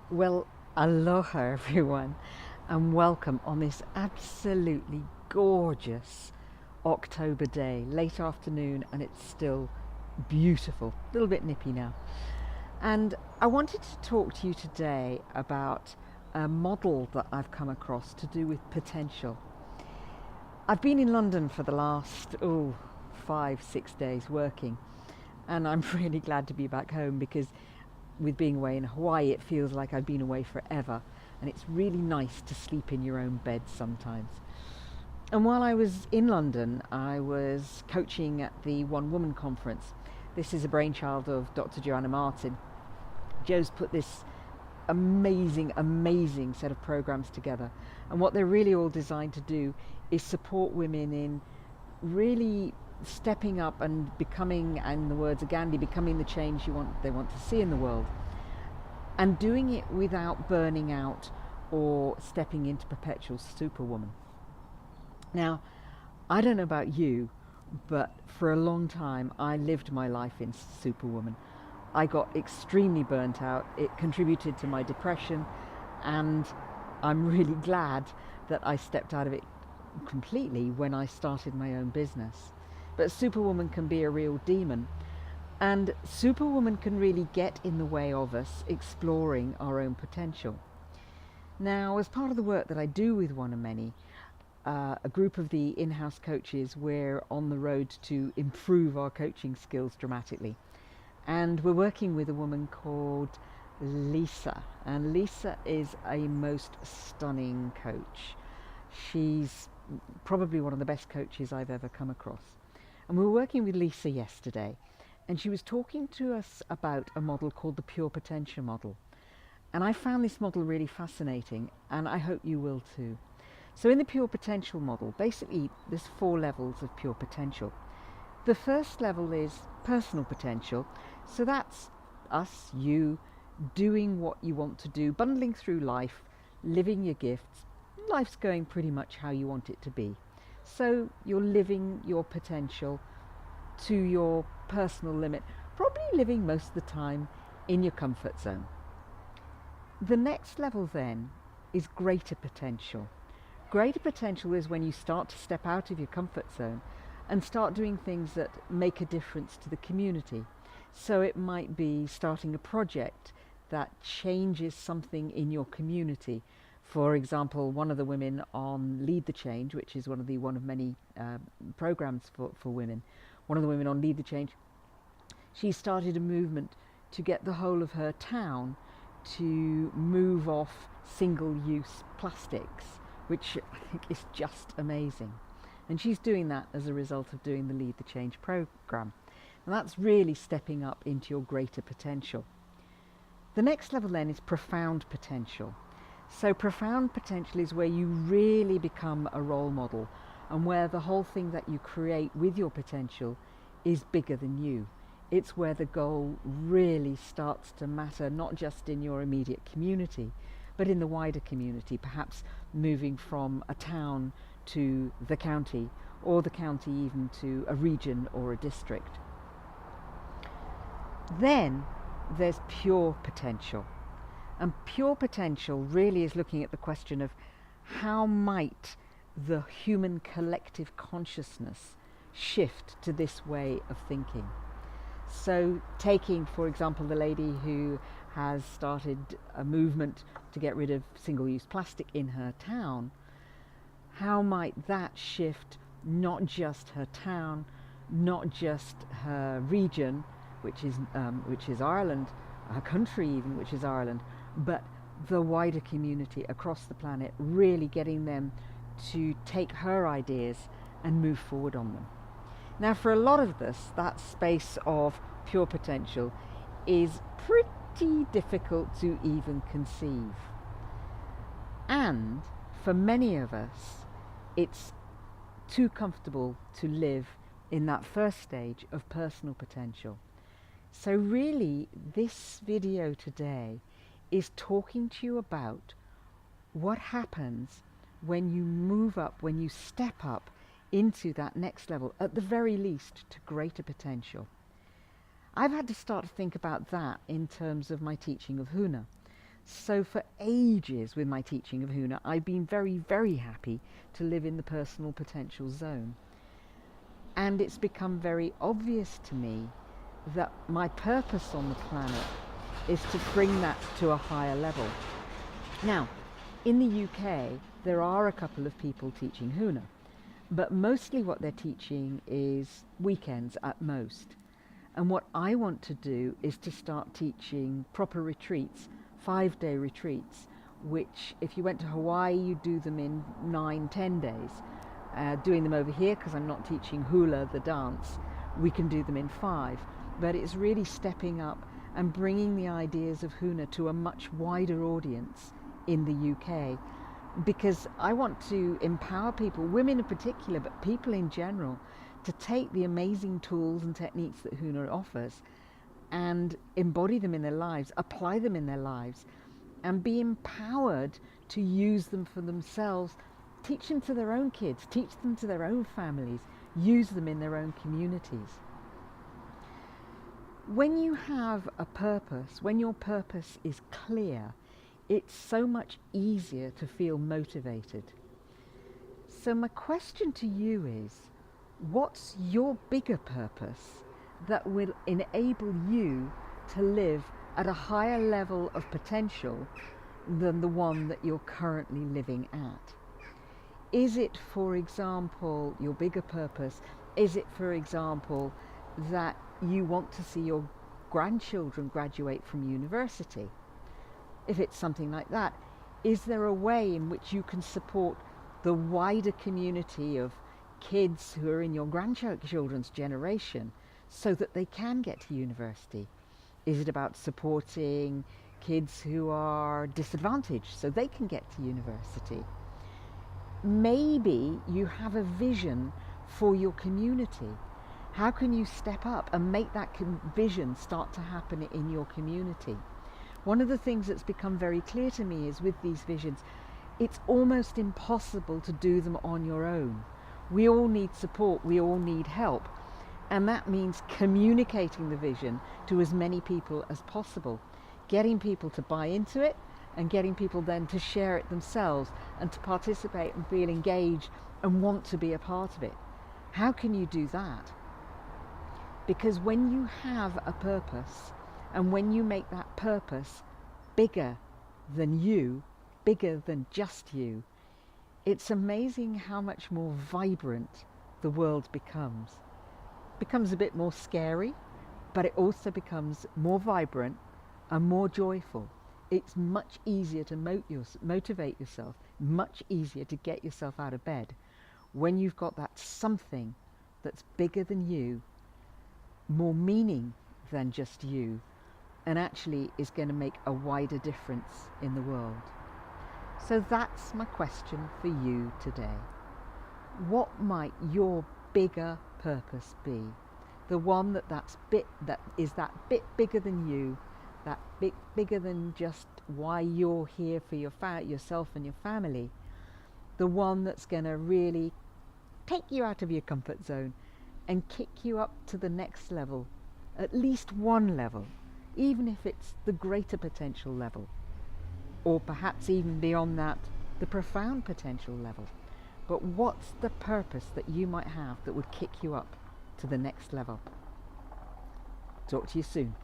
Well, aloha everyone, and welcome on this absolutely gorgeous October day, late afternoon, and it's still beautiful, a little bit nippy now. And I wanted to talk to you today about a model that I've come across to do with potential. I've been in London for the last 5, 6 days working, and I'm really glad to be back home because with being away in Hawaii, it feels like I've been away forever, and it's really nice to sleep in your own bed sometimes. And while I was in London, I was coaching at the One Woman Conference. This is a brainchild of Dr. Joanna Martin. Jo's put this amazing set of programs together, and what they're really all designed to do is support women in really stepping up and becoming, in the words of Gandhi, becoming the change they want to see in the world, and doing it without burning out or stepping into perpetual superwoman. Now, I don't know about you, but for a long time I lived my life in superwoman. I got extremely burnt out. It contributed to my depression, and I'm really glad that I stepped out of it completely when I started my own business. But superwoman can be a real demon, and superwoman can really get in the way of us exploring our own potential. Now, as part of the work that I do with One and Many, a group of the in-house coaches, we're on the road to improve our coaching skills dramatically. And we're working with a woman called Lisa. And Lisa is a most stunning coach. She's probably one of the best coaches I've ever come across. And we were working with Lisa yesterday, and she was talking to us about a model called the Pure Potential model. And I found this model really fascinating, and I hope you will too. So in the Pure Potential model, basically there's 4 levels of pure potential. The first level is personal potential. So that's us, you, doing what you want to do, bundling through life, living your gifts. Life's going pretty much how you want it to be. So you're living your potential to your personal limit, probably living most of the time in your comfort zone. The next level then is greater potential. Greater potential is when you start to step out of your comfort zone and start doing things that make a difference to the community. So it might be starting a project that changes something in your community. For example, one of the women on Lead the Change, which is one of many programs for women, one of the women on Lead the Change, she started a movement to get the whole of her town to move off single-use plastics, which I think is just amazing. And she's doing that as a result of doing the Lead the Change program. And that's really stepping up into your greater potential. The next level then is profound potential. So profound potential is where you really become a role model, and where the whole thing that you create with your potential is bigger than you. It's where the goal really starts to matter, not just in your immediate community, but in the wider community, perhaps moving from a town to the county, or the county even to a region or a district. Then there's pure potential. And pure potential really is looking at the question of how might the human collective consciousness shift to this way of thinking. So taking, for example, the lady who has started a movement to get rid of single-use plastic in her town, how might that shift not just her town, not just her region, which is Ireland, her country even, which is Ireland, but the wider community across the planet, really getting them to take her ideas and move forward on them. Now, for a lot of us, that space of pure potential is pretty difficult to even conceive. And for many of us, it's too comfortable to live in that first stage of personal potential. So really, this video today is talking to you about what happens when you move up, when you step up into that next level, at the very least to greater potential. I've had to start to think about that in terms of my teaching of Huna. So for ages with my teaching of Huna, I've been very, very happy to live in the personal potential zone. And it's become very obvious to me that my purpose on the planet is to bring that to a higher level. Now, in the UK, there are a couple of people teaching Huna, but mostly what they're teaching is weekends at most. And what I want to do is to start teaching proper retreats, 5-day retreats, which if you went to Hawaii, you do them in 9-10 days. Doing them over here, because I'm not teaching hula, the dance, we can do them in 5. But it's really stepping up and bringing the ideas of Huna to a much wider audience in the UK. Because I want to empower people, women in particular, but people in general, to take the amazing tools and techniques that Huna offers and embody them in their lives, apply them in their lives, and be empowered to use them for themselves, teach them to their own kids, teach them to their own families, use them in their own communities. When you have a purpose, when your purpose is clear, it's so much easier to feel motivated. So my question to you is, what's your bigger purpose that will enable you to live at a higher level of potential than the one that you're currently living at? Is it, for example, your bigger purpose? Is it, for example, that you want to see your grandchildren graduate from university? If it's something like that, is there a way in which you can support the wider community of kids who are in your grandchildren's generation so that they can get to university? Is it about supporting kids who are disadvantaged so they can get to university? Maybe you have a vision for your community. How can you step up and make that vision start to happen in your community? One of the things that's become very clear to me is with these visions, it's almost impossible to do them on your own. We all need support, we all need help. And that means communicating the vision to as many people as possible, getting people to buy into it and getting people then to share it themselves and to participate and feel engaged and want to be a part of it. How can you do that? Because when you have a purpose and when you make that purpose bigger than you, bigger than just you, it's amazing how much more vibrant the world becomes. It becomes a bit more scary, but it also becomes more vibrant and more joyful. It's much easier to motivate yourself, much easier to get yourself out of bed when you've got that something that's bigger than you, more meaning than just you, and actually is going to make a wider difference in the world. So that's my question for you today. What might your bigger purpose be? The one that is that bit bigger than you, that bit bigger than just why you're here for yourself and your family. The one that's going to really take you out of your comfort zone and kick you up to the next level, at least one level, even if it's the greater potential level, or perhaps even beyond that, the profound potential level. But what's the purpose that you might have that would kick you up to the next level? Talk to you soon.